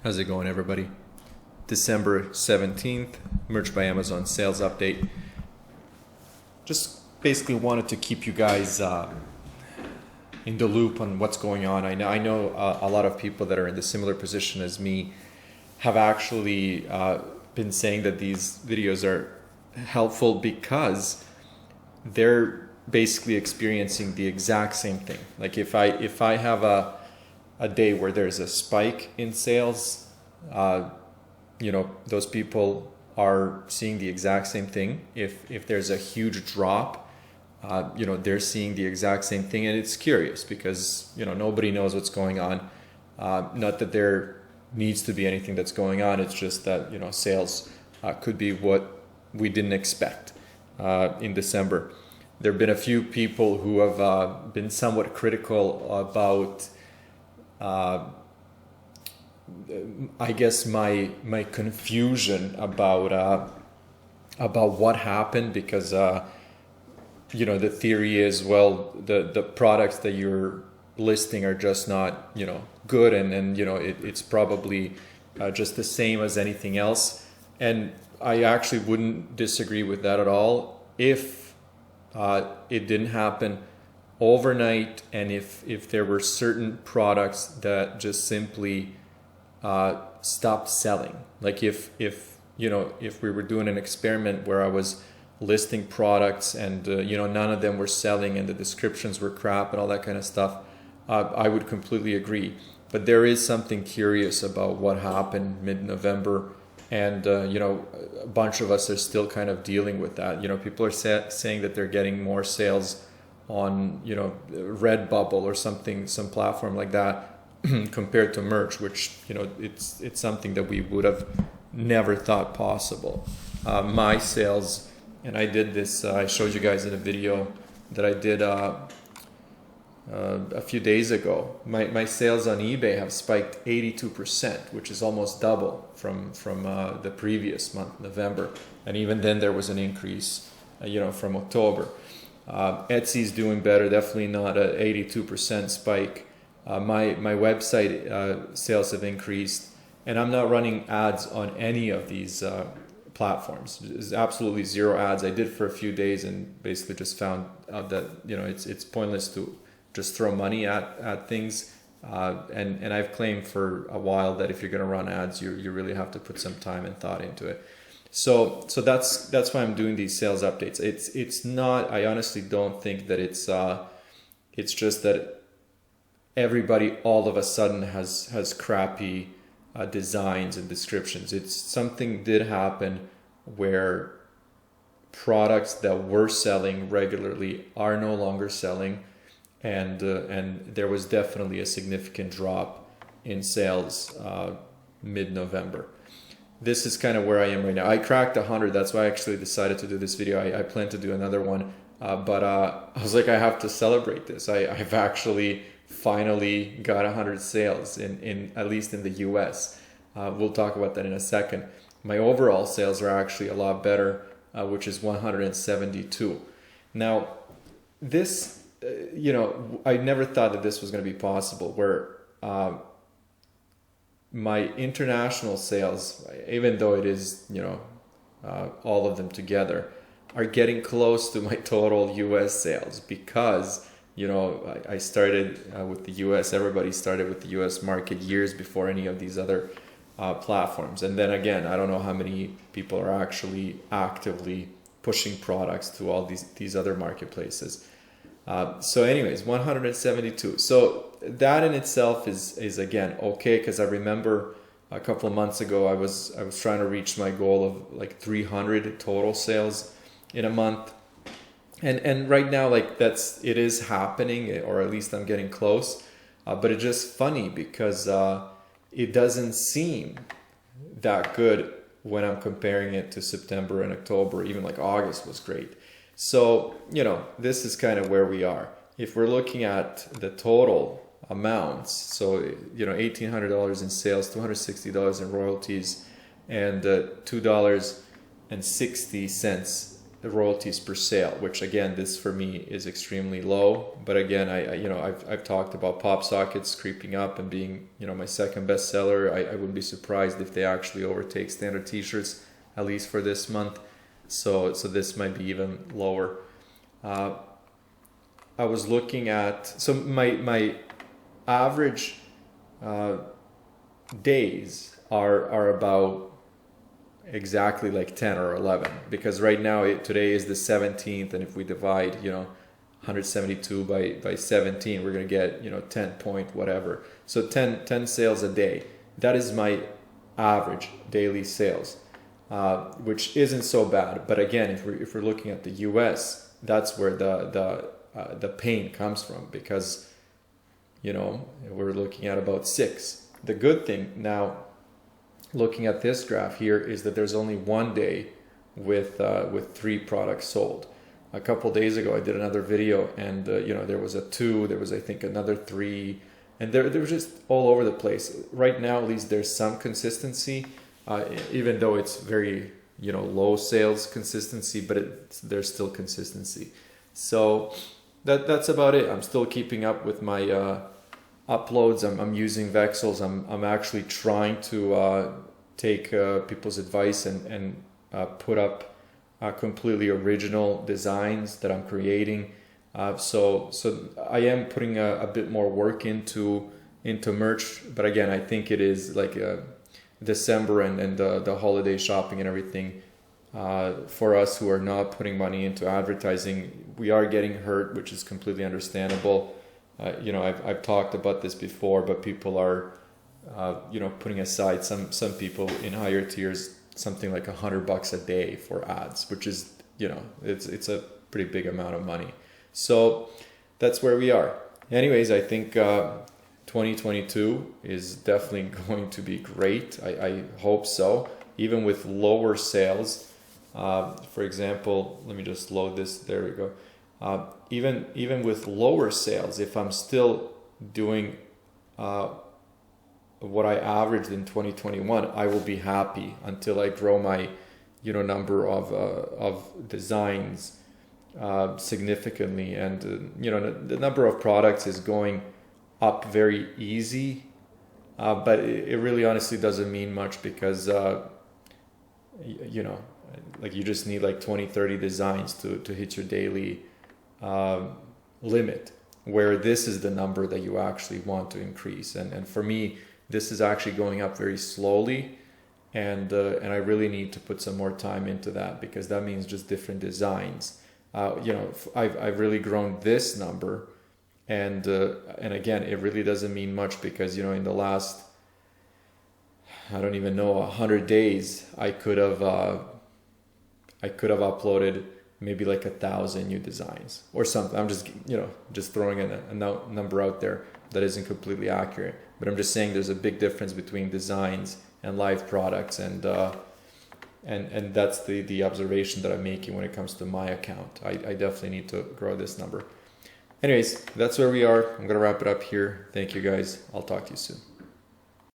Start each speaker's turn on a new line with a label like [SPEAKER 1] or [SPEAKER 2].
[SPEAKER 1] How's it going, everybody? December 17th, Merch by Amazon sales update. Just basically wanted to keep you guys in the loop on what's going on. I know a lot of people that are in the similar position as me have actually been saying that these videos are helpful because they're basically experiencing the exact same thing. Like if I have a day where there's a spike in sales, those people are seeing the exact same thing. If there's a huge drop, they're seeing the exact same thing, and it's curious because nobody knows what's going on. Not that there needs to be anything that's going on. It's just that sales could be what we didn't expect in December. There have been a few people who have been somewhat critical about I guess my confusion about what happened, because the theory is, well, the products that you're listing are just not good, and it's probably just the same as anything else. And I actually wouldn't disagree with that at all if it didn't happen overnight, and if there were certain products that just simply stopped selling. Like if we were doing an experiment where I was listing products and none of them were selling and the descriptions were crap and all that kind of stuff, I would completely agree. But there is something curious about what happened mid-November, and a bunch of us are still kind of dealing with that. People are saying that they're getting more sales on Redbubble or something, some platform like that, compared to merch, which it's something that we would have never thought possible. My sales, and I did this, I showed you guys in a video that I did a few days ago. My sales on eBay have spiked 82%, which is almost double from the previous month, November, and even then there was an increase from October. Etsy's doing better, definitely not an 82% spike. My website sales have increased, and I'm not running ads on any of these platforms. There's absolutely zero ads. I did for a few days and basically just found out that it's pointless to just throw money at things. And I've claimed for a while that if you're going to run ads, you really have to put some time and thought into it. So that's why I'm doing these sales updates. It's not. I honestly don't think that it's just that everybody all of a sudden has crappy designs and descriptions. It's something did happen where products that were selling regularly are no longer selling, and there was definitely a significant drop in sales mid-November. This is kind of where I am right now. I cracked 100. That's why I actually decided to do this video. I plan to do another one, but I was like, I have to celebrate this. I've actually finally got 100 sales in at least in the US. We'll talk about that in a second. My overall sales are actually a lot better, which is 172. Now, this, I never thought that this was going to be possible, where my international sales, even though it is, all of them together, are getting close to my total US sales, because I started with the US. Everybody started with the US market years before any of these other platforms. And then again, I don't know how many people are actually actively pushing products to all these other marketplaces. So anyways, 172. So that in itself is again okay, because I remember a couple of months ago I was trying to reach my goal of like 300 total sales in a month. And right now, like it is happening, or at least I'm getting close. But it's just funny because it doesn't seem that good when I'm comparing it to September and October. Even like August was great. So, this is kind of where we are. If we're looking at the total amounts, so, $1,800 in sales, $260 in royalties, and $2.60 royalties per sale, which again, this for me is extremely low. But again, I've talked about Pop Sockets creeping up and being, my second best seller. I wouldn't be surprised if they actually overtake Standard T-shirts, at least for this month. So this might be even lower. I was looking at, so my average days are about exactly like 10 or 11, because right now today is the 17th, and if we divide 172 by 17, we're going to get 10 point whatever, so 10 sales a day. That is my average daily sales, which isn't so bad. But again, if we're looking at the US, that's where the pain comes from, because we're looking at about 6. The good thing now, looking at this graph here, is that there's only one day with 3 products sold. A couple days ago I did another video, and there was a 2, there was I think another 3, and they were just all over the place. Right now at least there's some consistency, even though it's very low sales consistency, but there's still consistency. So that's about it. I'm still keeping up with my uploads. I'm using Vexels. I'm actually trying to take people's advice and put up completely original designs that I'm creating. So I am putting a bit more work into merch. But again, I think it is like December and the holiday shopping and everything. For us who are not putting money into advertising, we are getting hurt, which is completely understandable. I've talked about this before, but people are, putting aside, some people in higher tiers, something like $100 a day for ads, which is, it's a pretty big amount of money. So that's where we are. Anyways, I think 2022 is definitely going to be great. I hope so. Even with lower sales, for example, let me just load this. There we go. Even with lower sales, if I'm still doing what I averaged in 2021, I will be happy until I grow my number of designs significantly, and the number of products is going up very easy, but it really honestly doesn't mean much, because like you just need like 20-30 designs to hit your daily limit, where this is the number that you actually want to increase. And for me, this is actually going up very slowly, and I really need to put some more time into that, because that means just different designs. I've really grown this number, and again, it really doesn't mean much, because in the last, I don't even know, 100 days, I could have uploaded maybe like 1,000 new designs or something. I'm just throwing a number out there that isn't completely accurate, but I'm just saying there's a big difference between designs and live products, and that's the observation that I'm making when it comes to my account. I definitely need to grow this number. Anyways, that's where we are. I'm gonna wrap it up here. Thank you guys. I'll talk to you soon.